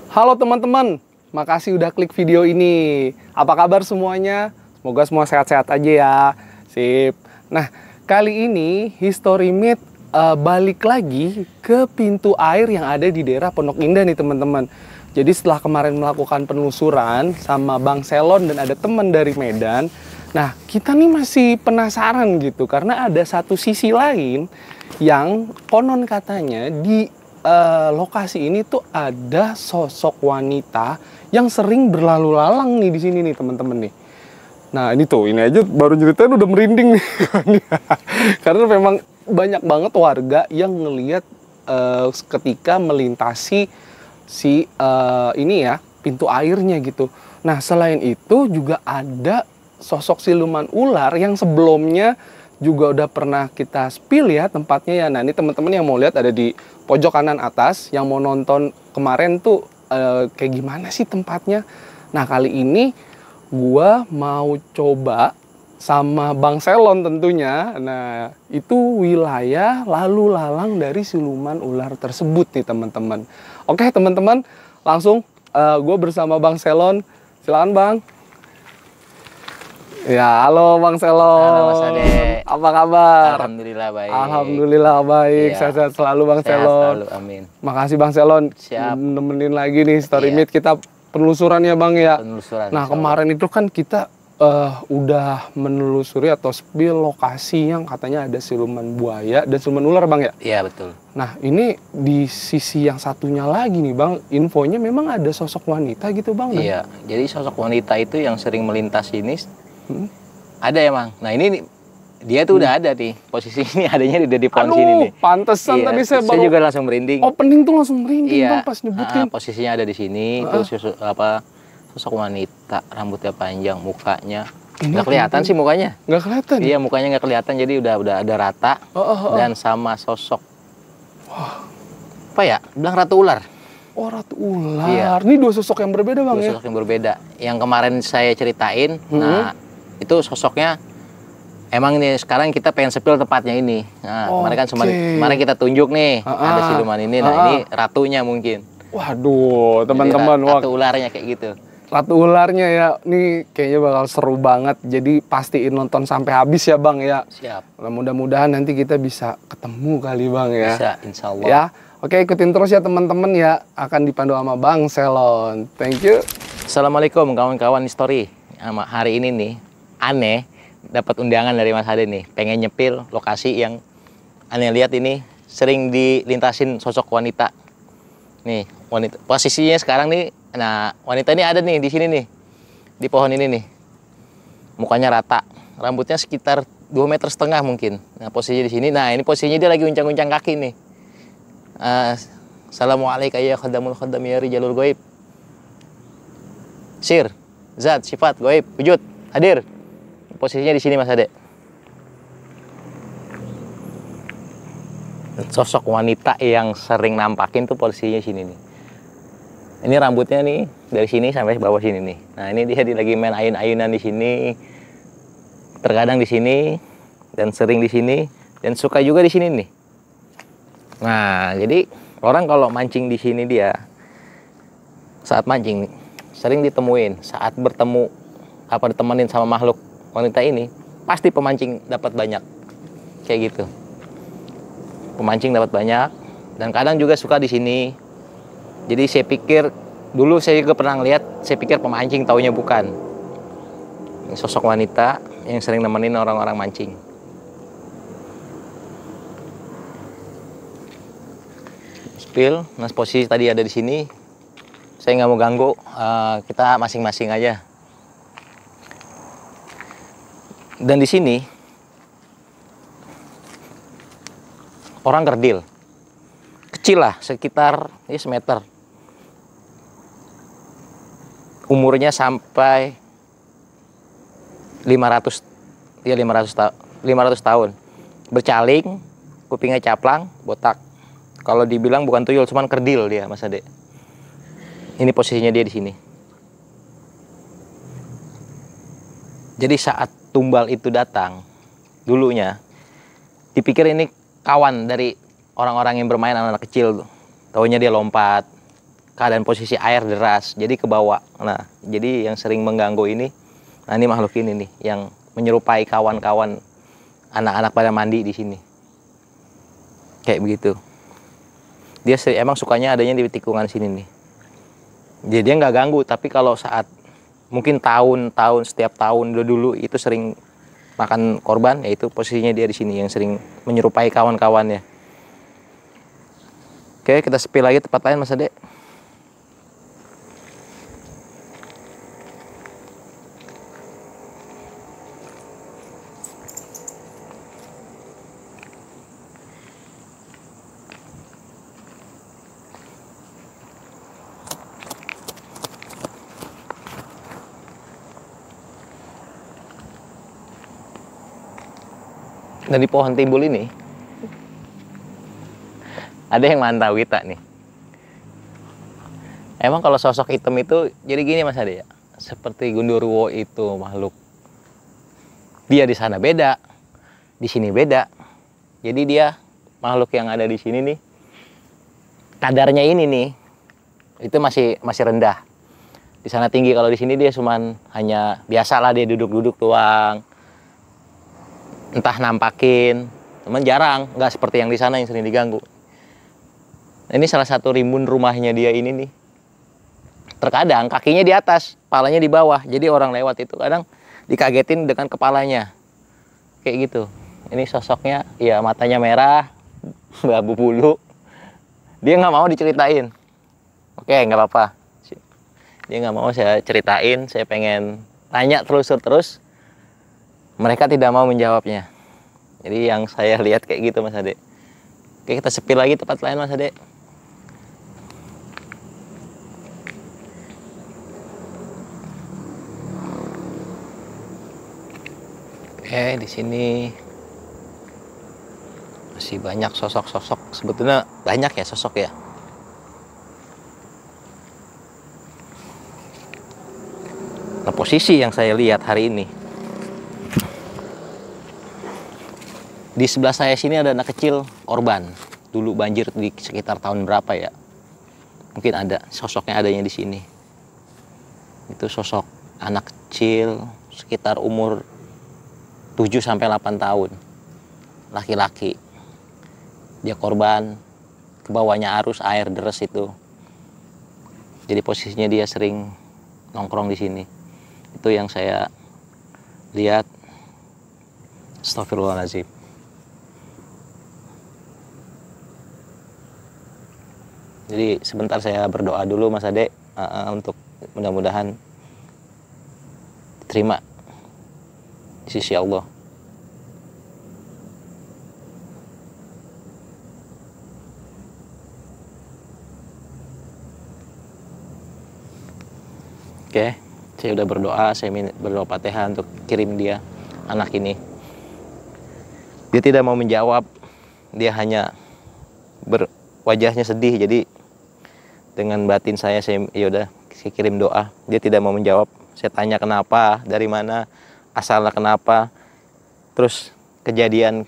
Halo teman-teman, makasih udah klik video ini. Apa kabar semuanya? Semoga semua sehat-sehat aja ya. Sip. Nah, kali ini History Meet balik lagi ke pintu air yang ada di daerah Pondok Indah nih teman-teman. Jadi setelah kemarin melakukan penelusuran sama Bang Selon dan ada teman dari Medan, nah kita nih masih penasaran gitu karena ada satu sisi lain yang konon katanya di lokasi ini tuh ada sosok wanita yang sering berlalu lalang nih di sini nih teman-teman nih. Nah ini tuh, ini aja baru ceritain udah merinding nih. Karena memang banyak banget warga yang ngelihat ketika melintasi si ini ya, pintu airnya gitu. Nah selain itu juga ada sosok siluman ular yang sebelumnya juga udah pernah kita spill ya tempatnya ya. Nah ini teman-teman yang mau lihat ada di pojok kanan atas, yang mau nonton kemarin tuh kayak gimana sih tempatnya. Nah kali ini gua mau coba sama Bang Selon tentunya. Nah itu wilayah lalu lalang dari siluman ular tersebut nih teman-teman. Oke teman-teman, langsung gue bersama Bang Selon. Silakan Bang. Ya, halo Bang Selon. Halo Mas Ade. Apa kabar? Alhamdulillah baik. Alhamdulillah baik. Iya. Sehat-sehat selalu Bang Sehat Selon. selalu, amin. Makasih Bang Selon. Siap. Nemenin lagi nih Story Iya. Meet kita penelusuran ya Bang ya. Penelusuran. Nah insya Allah. kemarin itu kan kita udah menelusuri atau spill lokasi yang katanya ada siluman buaya dan siluman ular Bang ya. Iya betul. Nah ini di sisi yang satunya lagi nih Bang, infonya memang ada sosok wanita gitu Bang. Iya. Jadi sosok wanita itu yang sering melintas ini ada emang. Nah ini dia tuh udah ada nih posisi ini, adanya di pohon sini nih. Pantesan Iya. tadi saya baru juga langsung merinding. opening tuh langsung merinding Iya. Bang pas nyebutin. Posisinya ada di sini. Terus sosok wanita, rambutnya panjang, mukanya nggak kelihatan sih mukanya. Nggak kelihatan? Iya, mukanya nggak kelihatan, jadi udah ada rata. Dan sama sosok apa ya? Bilang ratu ular. Oh ratu ular. Iya. Ini dua sosok yang berbeda Bang Dua ya? sosok yang berbeda. Yang kemarin saya ceritain, nah itu sosoknya emang ini sekarang kita pengen sepil tempatnya ini. Nah, kemarin kan kemarin kita tunjuk nih ada siluman ini. Nah, ini ratunya mungkin. Waduh, teman-teman, Ratu ularnya kayak gitu. Ratu ularnya ya, ini kayaknya bakal seru banget. Jadi pastiin nonton sampai habis ya Bang ya. Siap. Nah, mudah-mudahan nanti kita bisa ketemu kali Bang ya. Bisa, insya Allah. Ya, oke ikutin terus ya teman-teman ya. Akan dipandu sama Bang Selon. Thank you. Assalamualaikum kawan-kawan History. Hari ini nih aneh dapat undangan dari Mas Ade nih. Pengen nyepil lokasi yang aneh lihat ini sering dilintasin sosok wanita. Nih wanita posisinya sekarang nih. Nah, wanita ini ada nih di sini nih. Di pohon ini nih. Mukanya rata, rambutnya sekitar 2,5 meter mungkin. Nah, posisinya di sini. Nah, ini posisinya dia lagi uncang-uncang kaki nih. Assalamualaikum ya khadamul khadam ya rijalul goib. Sir, zat, sifat, goib, wujud, hadir. Posisinya di sini Mas Ade. Sosok wanita yang sering nampakin tuh posisinya sini nih. Ini rambutnya nih dari sini sampai bawah sini nih. Nah ini dia lagi main ayun-ayunan di sini. Terkadang di sini dan sering di sini dan suka juga di sini nih. Nah jadi orang kalau mancing di sini dia saat mancing sering ditemuin saat bertemu ditemenin sama makhluk wanita ini pasti pemancing dapat banyak kayak gitu. Pemancing dapat banyak dan kadang juga suka di sini. Jadi saya pikir, dulu saya juga pernah ngeliat, saya pikir pemancing, taunya bukan. Sosok wanita yang sering nemenin orang-orang mancing. Spill, nah posisi tadi ada di sini. Saya nggak mau ganggu, kita masing-masing aja. Dan di sini, orang kerdil. Kecil lah, sekitar semeter. Umurnya sampai 500 tahun. Bercaling, kupingnya caplang, botak. Kalau dibilang bukan tuyul, cuman kerdil dia, Mas Ade. Ini posisinya dia di sini. Jadi saat tumbal itu datang, dulunya dipikir ini kawan dari orang-orang yang bermain anak-anak kecil. Taunya dia lompat keadaan posisi air deras, jadi ke bawah. Nah, jadi yang sering mengganggu ini, nah ini makhluk ini nih, yang menyerupai kawan-kawan anak-anak pada mandi di sini. Kayak begitu. Dia emang sukanya adanya di tikungan sini nih. Jadi dia nggak ganggu, tapi kalau saat mungkin tahun-tahun, setiap tahun dulu itu sering makan korban, yaitu posisinya dia di sini yang sering menyerupai kawan-kawannya. Oke, kita spill lagi tempat lain Mas Ade. Dan di pohon timbul ini ada yang mantau kita nih. Emang kalau sosok hitam itu jadi gini Mas Ade ya. Seperti Gundurwo itu makhluk. Dia di sana beda, di sini beda. Jadi dia makhluk yang ada di sini nih, kadarnya ini nih itu masih rendah. Di sana tinggi, kalau di sini dia cuman hanya biasalah dia duduk-duduk doang. Entah nampakin, cuman jarang, nggak seperti yang di sana yang sering diganggu. Nah, ini salah satu rimbun rumahnya dia ini nih. Terkadang kakinya di atas, kepalanya di bawah. Jadi orang lewat itu kadang dikagetin dengan kepalanya. Kayak gitu. Ini sosoknya, ya matanya merah, babu bulu. Dia nggak mau diceritain. Oke, nggak apa-apa. Dia nggak mau saya ceritain, saya pengen tanya telusur terus. Mereka tidak mau menjawabnya. Jadi yang saya lihat kayak gitu Mas Ade. Oke, kita sepil lagi tempat lain Mas Ade. Oke, di sini masih banyak sosok-sosok. Sebetulnya banyak ya sosok ya. Nah, posisi yang saya lihat hari ini, di sebelah saya sini ada anak kecil korban. Dulu banjir di sekitar tahun berapa ya? Mungkin ada sosoknya adanya di sini. Itu sosok anak kecil sekitar umur 7 sampai 8 tahun. Laki-laki. Dia korban, ke bawahnya arus air deras itu. Jadi posisinya dia sering nongkrong di sini. Itu yang saya lihat. Astagfirullahaladzim. Jadi sebentar saya berdoa dulu Mas Ade untuk mudah-mudahan diterima di sisi Allah. Oke, saya udah berdoa, saya berdoa Fatihah untuk kirim dia, anak ini. Dia tidak mau menjawab, dia hanya wajahnya sedih. Jadi dengan batin saya yaudah saya kirim doa. Dia tidak mau menjawab. Saya tanya kenapa, dari mana, asalnya kenapa, terus kejadian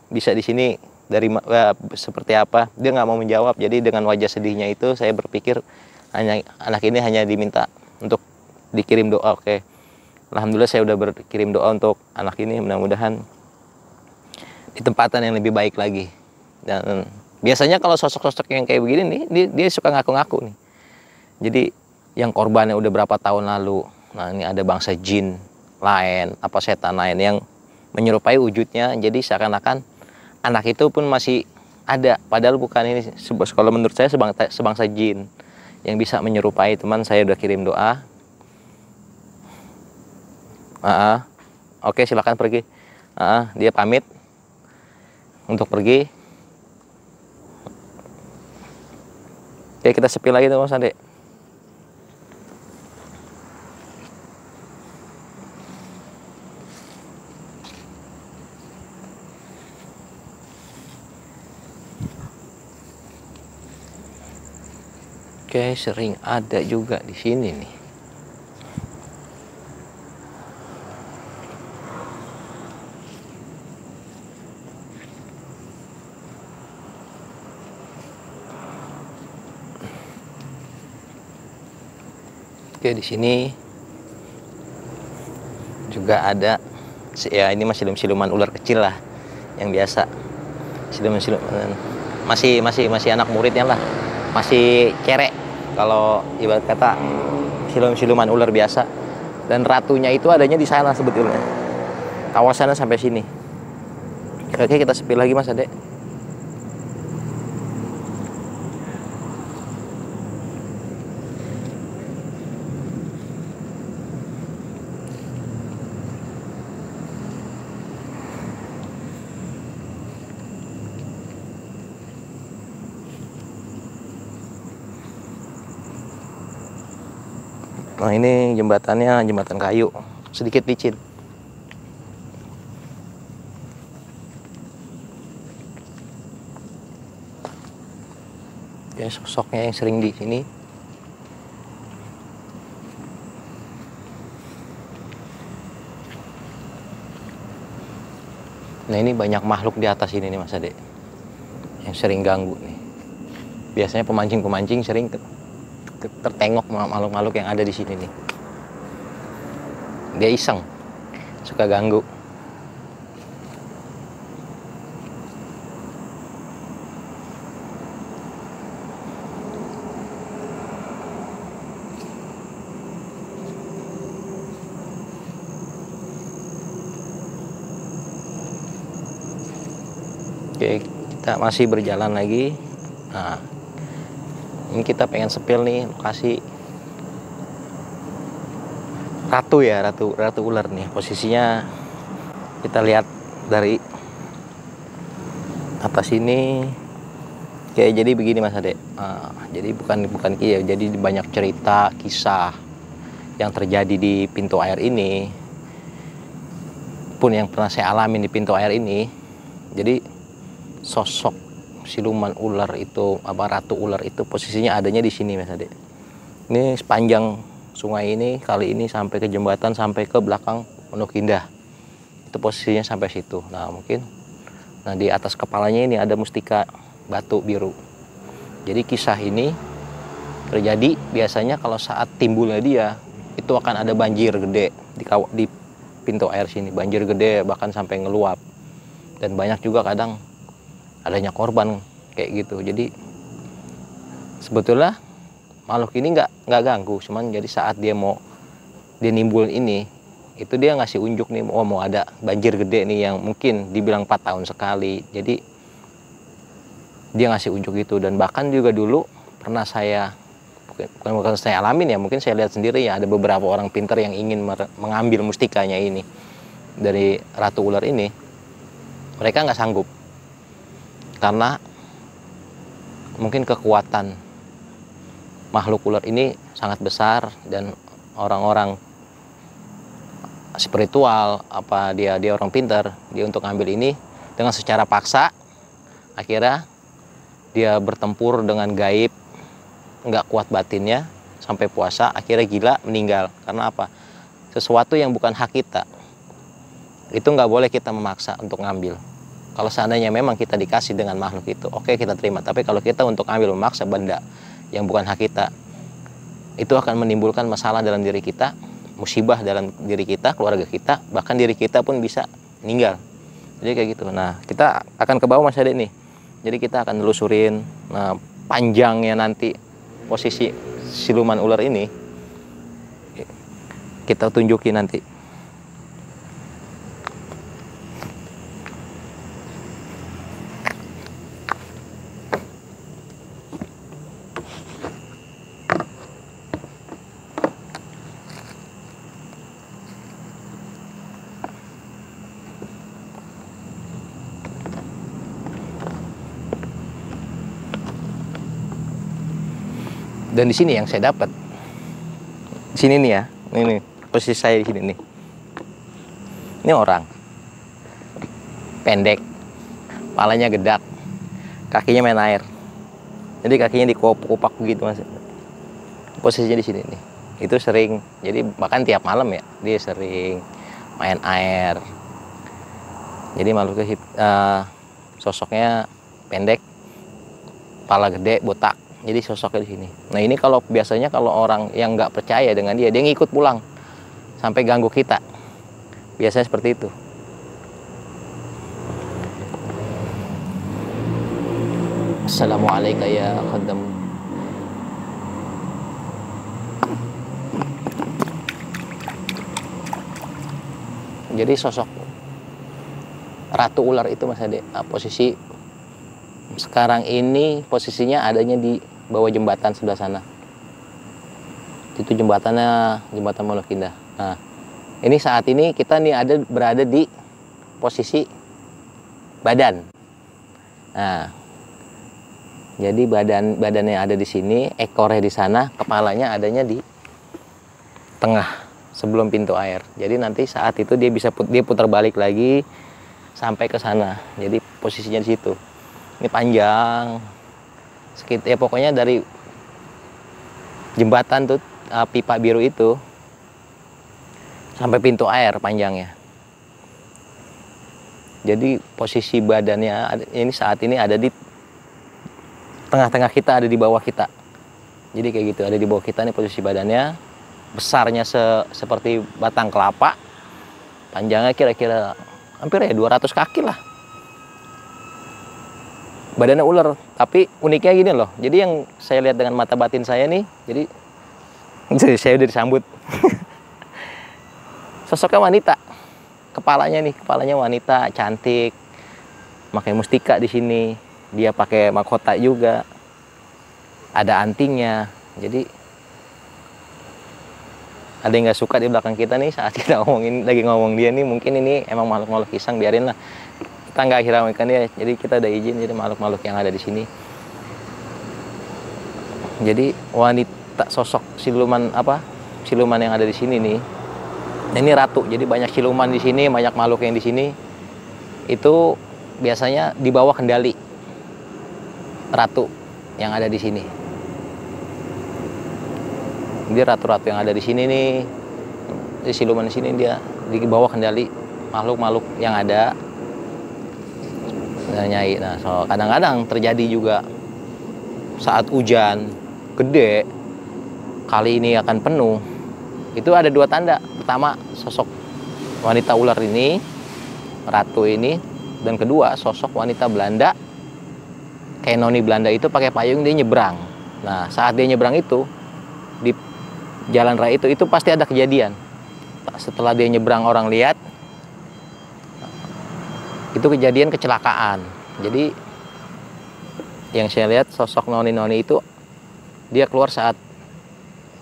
bisa di sini dari seperti apa. Dia nggak mau menjawab. Jadi dengan wajah sedihnya itu saya berpikir anak ini hanya diminta untuk dikirim doa. Oke, alhamdulillah saya udah berkirim doa untuk anak ini. Mudah-mudahan di tempatan yang lebih baik lagi. Dan biasanya kalau sosok-sosok yang kayak begini nih, dia suka ngaku-ngaku nih. Jadi yang korbannya udah berapa tahun lalu. Nah, ini ada bangsa jin lain, apa setan lain yang menyerupai wujudnya. Jadi seakan-akan anak itu pun masih ada, padahal bukan ini. Kalau menurut saya sebangsa jin yang bisa menyerupai. Teman saya udah kirim doa. Oke, silakan pergi. Dia pamit untuk pergi. Oke, kita sepil lagi tuh Mas Ade. Oke, sering ada juga di sini nih. Oke, di sini juga ada, ya ini masih siluman ular kecil lah, yang biasa. Siluman masih anak muridnya lah, masih cerek kalau ibarat kata siluman ular biasa. Dan ratunya itu adanya di sana sebetulnya, kawasannya sampai sini. Oke, kita sepi lagi Mas Ade. Nah, ini jembatannya jembatan kayu, sedikit licin. Ya, sosoknya yang sering di sini. Nah, ini banyak makhluk di atas ini nih Mas Ade, yang sering ganggu nih. Biasanya pemancing-pemancing sering tertengok makhluk-makhluk yang ada di sini nih. Dia iseng, suka ganggu. Oke, kita masih berjalan lagi. Nah, ini kita pengen sepil nih lokasi ratu ya, ratu ular nih. Posisinya kita lihat dari atas ini. Oke, jadi begini Mas Ade. Jadi bukan ya, jadi banyak cerita kisah yang terjadi di pintu air ini, pun yang pernah saya alami di pintu air ini. Jadi sosok siluman ular itu, ratu ular itu posisinya adanya di sini Mas Ade. Ini sepanjang sungai ini, kali ini sampai ke jembatan, sampai ke belakang Pondok Indah. Itu posisinya sampai situ. Nah, mungkin di atas kepalanya ini ada mustika batu biru. Jadi kisah ini terjadi biasanya kalau saat timbulnya dia, itu akan ada banjir gede di pintu air sini. Banjir gede bahkan sampai ngeluap. Dan banyak juga kadang adanya korban kayak gitu. Jadi sebetulnya makhluk ini nggak ganggu, cuman jadi saat dia nimbul ini, itu dia ngasih unjuk nih, mau ada banjir gede nih yang mungkin dibilang 4 tahun sekali. Jadi dia ngasih unjuk itu. Dan bahkan juga dulu pernah saya, bukan saya alamin ya, mungkin saya lihat sendiri ya, ada beberapa orang pintar yang ingin mengambil mustikanya ini dari ratu ular ini. Mereka nggak sanggup karena mungkin kekuatan makhluk ular ini sangat besar, dan orang-orang spiritual dia orang pintar, dia untuk ngambil ini dengan secara paksa. Akhirnya dia bertempur dengan gaib, nggak kuat batinnya, sampai puasa, akhirnya gila, meninggal. Karena apa? Sesuatu yang bukan hak kita itu nggak boleh kita memaksa untuk ngambil. Kalau seandainya memang kita dikasih dengan makhluk itu, oke, kita terima. Tapi kalau kita untuk ambil, memaksa benda yang bukan hak kita, itu akan menimbulkan masalah dalam diri kita, musibah dalam diri kita, keluarga kita, bahkan diri kita pun bisa meninggal. Jadi kayak gitu. Nah, kita akan ke bawah Mas Ade nih. Jadi kita akan nelusurin panjangnya nanti posisi siluman ular ini. Kita tunjukin nanti. Dan di sini yang saya dapat, di sini nih ya, ini posisi saya di sini nih. Ini orang pendek, kepalanya gedak, kakinya main air. Jadi kakinya dikupak begitu Mas. Posisinya di sini nih. Itu sering, jadi bahkan tiap malam ya, dia sering main air. Jadi makhluknya sosoknya pendek, kepala gede, botak Jadi sosoknya di sini. Nah ini kalau biasanya kalau orang yang nggak percaya dengan dia ngikut pulang sampai ganggu kita. Biasanya seperti itu. Assalamualaikum ya khaddam. Jadi sosok ratu ular itu Mas Ade, posisi sekarang ini posisinya adanya di bawah jembatan sebelah sana. Itu jembatannya, jembatan Pondok Indah. Nah, ini saat ini kita nih berada di posisi badan. Nah, jadi badannya ada di sini, ekornya di sana, kepalanya adanya di tengah sebelum pintu air. Jadi nanti saat itu dia putar balik lagi sampai ke sana. Jadi posisinya di situ. Ini panjang. Sekitar ya pokoknya dari jembatan tuh pipa biru itu sampai pintu air panjangnya. Jadi posisi badannya ini saat ini ada di tengah-tengah kita, ada di bawah kita. Jadi kayak gitu, ada di bawah kita nih posisi badannya. Besarnya seperti batang kelapa. Panjangnya kira-kira hampir ya 200 kaki lah. Badannya ular, tapi uniknya gini loh. Jadi yang saya lihat dengan mata batin saya nih, jadi saya udah disambut. Sosoknya wanita. Kepalanya wanita, cantik. Pakai mustika di sini. Dia pakai mahkota juga. Ada antingnya. Jadi ada yang nggak suka di belakang kita nih saat kita lagi ngomong dia nih, mungkin ini emang makhluk-makhluk iseng, biarin lah. Kita nggak hiraukan dia, jadi kita udah izin jadi makhluk-makhluk yang ada di sini. Jadi wanita sosok siluman yang ada di sini nih. Ini ratu, jadi banyak siluman di sini, banyak makhluk yang di sini. Itu biasanya di bawah kendali ratu yang ada di sini. Dia ratu-ratu yang ada di sini nih, di siluman di sini dia di bawah kendali makhluk-makhluk yang ada. Nyai. Nah, so kadang-kadang terjadi juga saat hujan gede, kali ini akan penuh. Itu ada dua tanda. Pertama, sosok wanita ular ini, ratu ini, dan kedua sosok wanita Belanda, kayak noni Belanda itu pakai payung, dia nyebrang. Nah, saat dia nyebrang itu di jalan raya itu pasti ada kejadian. Setelah dia nyebrang orang lihat, itu kejadian kecelakaan. Jadi yang saya lihat sosok noni-noni itu dia keluar saat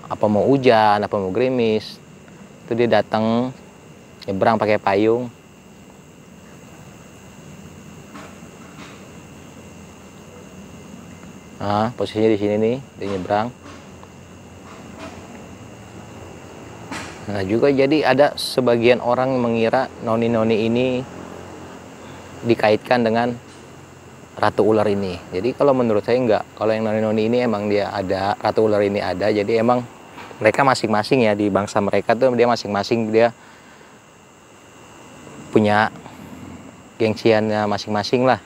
apa mau hujan, apa mau gerimis. Itu dia datang nyebrang pakai payung. Nah, posisinya di sini nih, dia nyebrang. Nah, juga jadi ada sebagian orang mengira noni-noni ini dikaitkan dengan ratu ular ini. Jadi kalau menurut saya enggak. Kalau yang noni-noni ini emang dia ada, ratu ular ini ada. Jadi emang mereka masing-masing ya, di bangsa mereka tuh dia masing-masing dia punya gengsiannya masing-masing lah.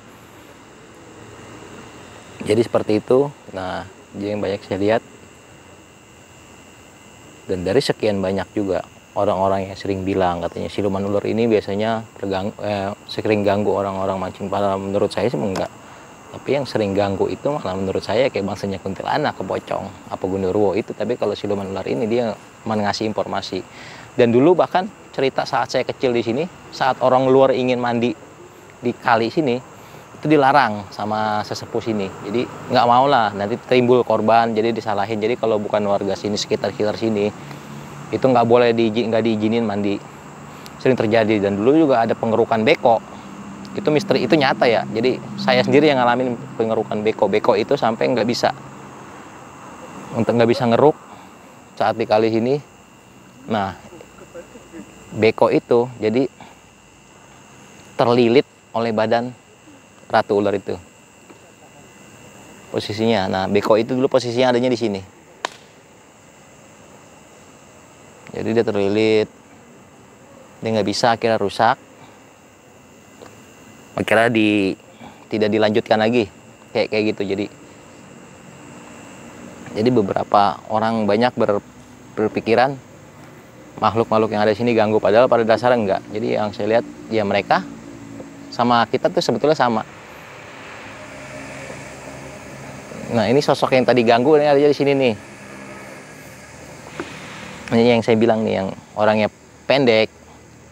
Jadi seperti itu. Nah, yang banyak saya lihat. Dan dari sekian banyak juga orang-orang yang sering bilang katanya siluman ular ini biasanya sering ganggu orang-orang mancing. Padahal menurut saya sih enggak. Tapi yang sering ganggu itu malah menurut saya kayak bangsanya kuntilanak, kepocong, apa gundurwo itu. Tapi kalau siluman ular ini dia mengasih informasi. Dan dulu bahkan cerita saat saya kecil di sini, saat orang luar ingin mandi di kali sini, itu dilarang sama sesepuh sini. Jadi nggak mau lah, nanti timbul korban, jadi disalahin. Jadi kalau bukan warga sini, sekitar sini, itu nggak boleh nggak diizinin mandi. Sering terjadi. Dan dulu juga ada pengerukan beko. Itu misteri, itu nyata ya. Jadi saya sendiri yang ngalamin pengerukan beko itu sampai nggak bisa ngeruk saat di kali sini. Nah, beko itu jadi terlilit oleh badan ratu ular itu posisinya. Nah, beko itu dulu posisinya adanya di sini. Jadi dia terlilit, dia nggak bisa, akhirnya rusak. Akhirnya tidak dilanjutkan lagi kayak gitu. Jadi Jadi beberapa orang banyak berpikiran makhluk-makhluk yang ada di sini ganggu, padahal pada dasarnya enggak. Jadi yang saya lihat ya mereka sama kita tuh sebetulnya sama. Nah ini sosok yang tadi ganggu ini ada di sini nih. Ini yang saya bilang nih, yang orangnya pendek,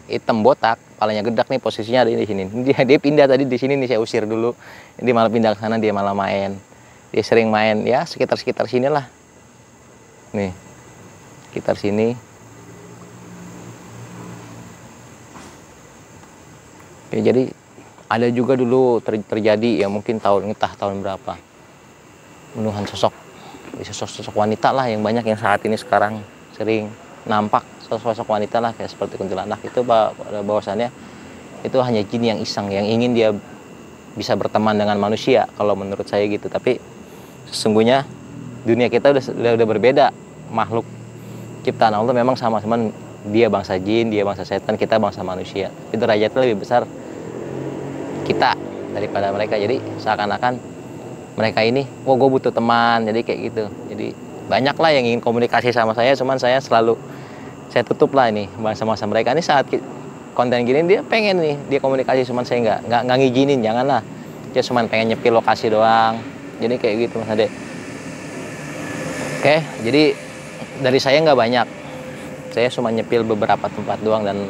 hitam botak, kepalanya gedak nih, posisinya ada di sini. Dia pindah tadi di sini nih, saya usir dulu. Dia malah pindah ke sana, dia malah main. Dia sering main ya sekitar sini lah. Nih, sekitar sini. Ya, jadi ada juga dulu terjadi ya mungkin entah tahun berapa. Pembunuhan sosok wanita lah yang banyak yang saat ini sekarang sering nampak sosok wanita lah kayak seperti kuntilanak itu bahwasannya itu hanya jin yang iseng yang ingin dia bisa berteman dengan manusia kalau menurut saya gitu. Tapi sesungguhnya dunia kita udah berbeda, makhluk ciptaan Allah memang sama, cuman dia bangsa jin, dia bangsa setan, kita bangsa manusia. Itu derajatnya lebih besar kita daripada mereka. Jadi seakan-akan mereka ini, gue butuh teman, jadi kayak gitu. Jadi banyak lah yang ingin komunikasi sama saya, cuman saya tutup lah ini bahasa mereka. Ini saat konten gini dia pengen nih, dia komunikasi, cuman saya nggak ngizinin, janganlah. Dia cuman pengen nyepil lokasi doang. Jadi kayak gitu Mas Ade. Oke, jadi dari saya nggak banyak. Saya cuma nyepil beberapa tempat doang dan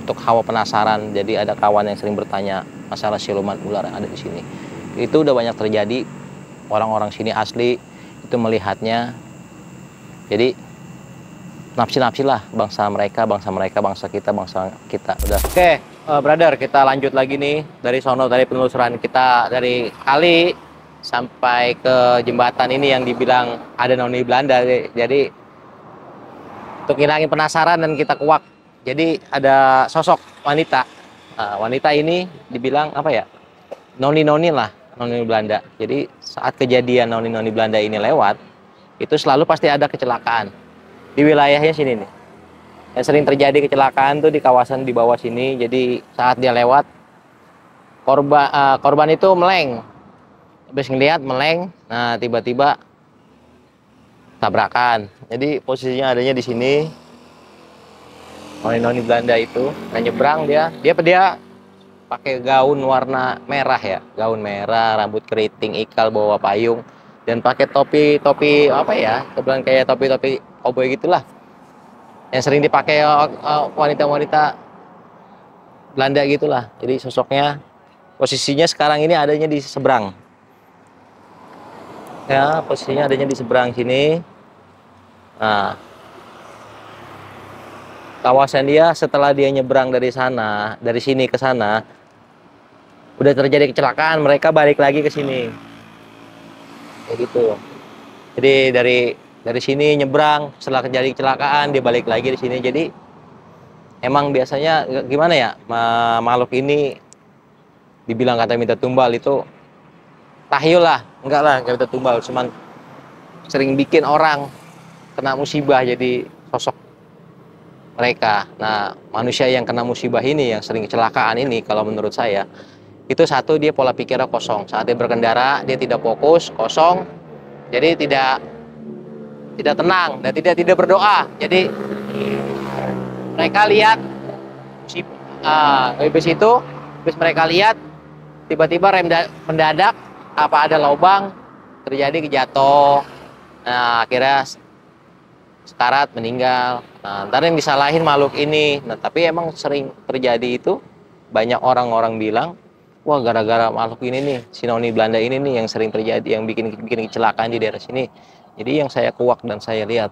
untuk hawa penasaran. Jadi ada kawan yang sering bertanya masalah siluman ular yang ada di sini. Itu udah banyak terjadi. Orang-orang sini asli itu melihatnya. Jadi nafsi lah bangsa kita. Udah. Oke, brother, kita lanjut lagi nih dari sono, dari penelusuran kita dari kali sampai ke jembatan ini yang dibilang ada noni Belanda. Jadi untuk ngilangin penasaran dan kita kuak. Jadi ada sosok wanita. Wanita ini dibilang apa ya? Noni-noni lah, noni Belanda. Jadi saat kejadian noni Belanda ini lewat, itu selalu pasti ada kecelakaan di wilayahnya sini nih. Yang sering terjadi kecelakaan tuh di kawasan di bawah sini. Jadi saat dia lewat, korban itu meleng. Habis ngeliat meleng, nah tiba-tiba tabrakan. Jadi posisinya adanya di sini. Noni Belanda itu, nah nyebrang dia pakai gaun warna merah ya, gaun merah, rambut keriting, ikal, bawa payung, dan pakai topi apa ya, kebetulan kayak topi cowboy gitulah, yang sering dipakai wanita-wanita Belanda gitulah. Jadi sosoknya, posisinya sekarang ini adanya di seberang, ya posisinya adanya di seberang sini. Nah, kawasan dia setelah dia nyebrang dari sini ke sana, udah terjadi kecelakaan, mereka balik lagi ke sini. Kayak gitu. Jadi dari sini nyebrang, setelah terjadi kecelakaan dia balik lagi di sini. Jadi emang biasanya gimana ya, makhluk ini dibilang kata minta tumbal itu tahyul lah, enggak minta tumbal, cuman sering bikin orang kena musibah jadi sosok mereka. Nah, manusia yang kena musibah ini, yang sering kecelakaan ini, kalau menurut saya itu satu, dia pola pikirnya kosong. Saat dia berkendara dia tidak fokus, kosong, jadi tidak tenang dan tidak berdoa. Jadi mereka lihat habis itu mereka lihat tiba-tiba rem mendadak, apa ada lubang, terjadi kejatuh. Nah akhirnya sekarat, meninggal. Nah ntar yang disalahin makhluk ini. Nah tapi emang sering terjadi itu, banyak orang-orang bilang, wah gara-gara makhluk ini nih, si noni Belanda ini nih yang sering terjadi, yang bikin kecelakaan di daerah sini. Jadi yang saya kuak dan saya lihat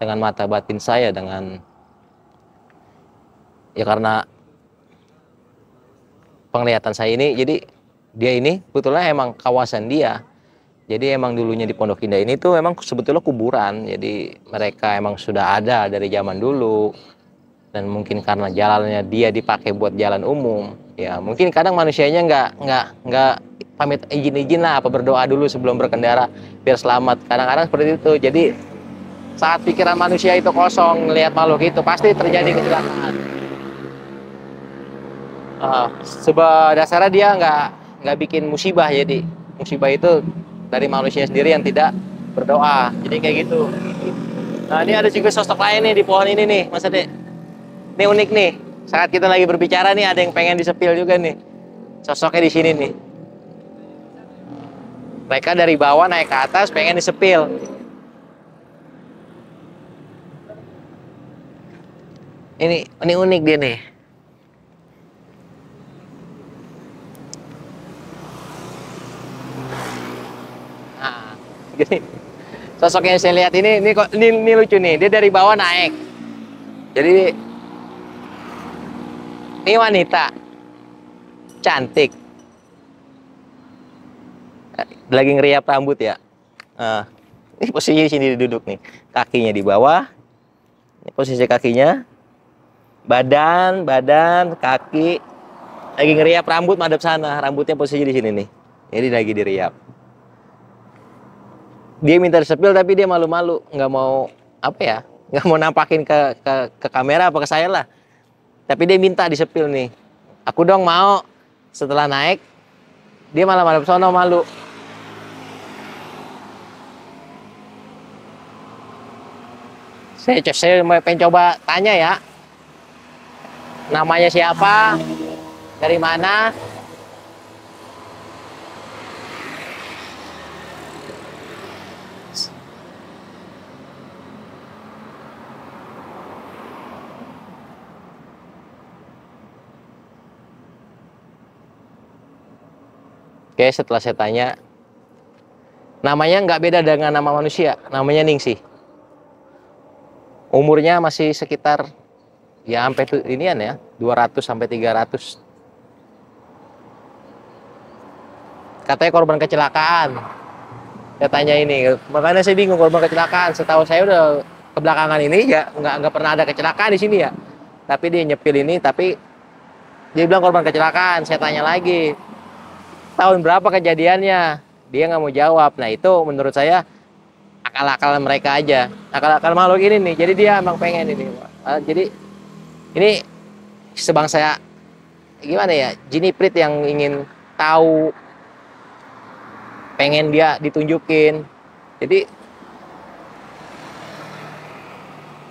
dengan mata batin saya, dengan ya karena penglihatan saya ini, jadi dia ini sebetulnya emang kawasan dia. Jadi emang dulunya di Pondok Indah ini tuh emang sebetulnya kuburan. Jadi mereka emang sudah ada dari zaman dulu. Dan mungkin karena jalannya dia dipakai buat jalan umum, ya mungkin kadang manusianya nggak pamit izin lah, apa berdoa dulu sebelum berkendara biar selamat. Kadang-kadang seperti itu. Jadi saat pikiran manusia itu kosong, ngelihat makhluk itu pasti terjadi kecelakaan. Sebab dasarnya dia nggak bikin musibah. Jadi musibah itu dari manusia sendiri yang tidak berdoa. Jadi kayak gitu. Nah, ini ada juga sosok lain nih di pohon ini nih, Mas Ade. Ini unik nih. Saat kita lagi berbicara nih, ada yang pengen disepil juga nih. Sosoknya di sini nih. Mereka dari bawah naik ke atas pengen disepil. Ini unik dia nih. Nah, gini. Sosok yang saya lihat ini lucu nih. Dia dari bawah naik. Jadi ini wanita cantik. Lagi ngeriap rambut ya. Nah, ini posisi sini duduk nih. Kakinya di bawah. Ini posisi kakinya. Badan, kaki. Lagi ngeriap rambut madep sana. Rambutnya posisi di sini nih. Jadi lagi diriap. Dia minta disepil tapi dia malu-malu, nggak mau apa ya, nggak mau nampakin ke kamera apa ke saya lah. Tapi dia minta disepil nih. Aku dong mau. Setelah naik, dia malah madep sono malu. Saya pengen coba tanya ya. Namanya siapa? Dari mana? Oke, setelah saya tanya, namanya nggak beda dengan nama manusia, namanya Ningsih. Umurnya masih sekitar, ya sampai inian ya, 200 sampai 300. Katanya korban kecelakaan. Saya tanya ini, makanya saya bingung korban kecelakaan. Setahu saya udah kebelakangan ini ya nggak pernah ada kecelakaan di sini ya. Tapi dia nyepil ini, tapi dia bilang korban kecelakaan. Saya tanya lagi, tahun berapa kejadiannya? Dia nggak mau jawab. Nah itu menurut saya akal-akalan mereka aja, akal-akal makhluk ini nih. Jadi dia emang pengen ini. Jadi ini sebangsa gimana ya, jin iprit yang ingin tahu, pengen dia ditunjukin. Jadi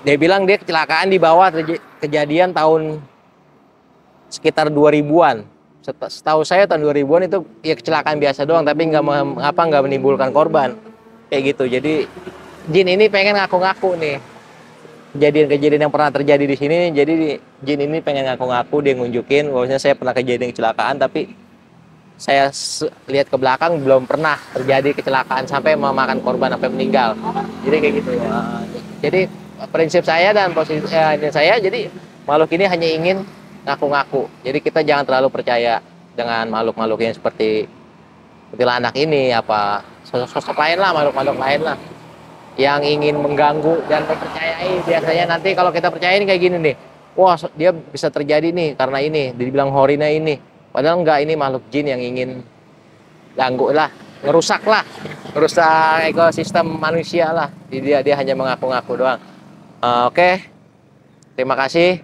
dia bilang dia kecelakaan di bawah, kejadian tahun sekitar 2000-an. Setahu saya tahun 2000-an itu ya kecelakaan biasa doang, tapi nggak menimbulkan korban kayak gitu. Jadi jin ini pengen ngaku-ngaku nih kejadian-kejadian yang pernah terjadi di sini. Jadi jin ini pengen ngaku-ngaku, dia ngunjukin bahwasanya saya pernah kejadian kecelakaan, tapi saya lihat ke belakang belum pernah terjadi kecelakaan sampai memakan korban sampai meninggal. Jadi kayak gitu. Jadi prinsip saya dan posisi saya, jadi makhluk ini hanya ingin ngaku-ngaku. Jadi kita jangan terlalu percaya dengan makhluk-makhluk yang seperti anak ini, apa sosok lain lah, makhluk-makhluk lain lah yang ingin mengganggu dan mempercayai. Biasanya nanti kalau kita percayain kayak gini nih, wah dia bisa terjadi nih karena ini, dibilang horina ini. Padahal enggak, ini makhluk jin yang ingin ganggu lah, ngerusak ekosistem manusia lah. Jadi dia hanya mengaku-ngaku doang. Oke. Terima kasih.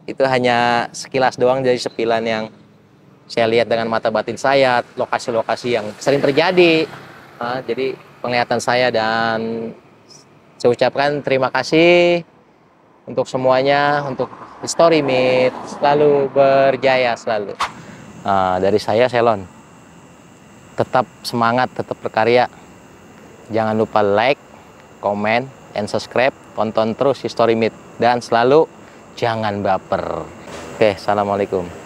Itu hanya sekilas doang dari sepilan yang saya lihat dengan mata batin saya, lokasi-lokasi yang sering terjadi. Jadi penglihatan saya, dan saya ucapkan terima kasih untuk semuanya, untuk History Myth selalu berjaya selalu. Dari saya Selon, tetap semangat, tetap berkarya. Jangan lupa like, comment, and subscribe. Tonton terus History Myth dan selalu jangan baper. Oke, assalamualaikum.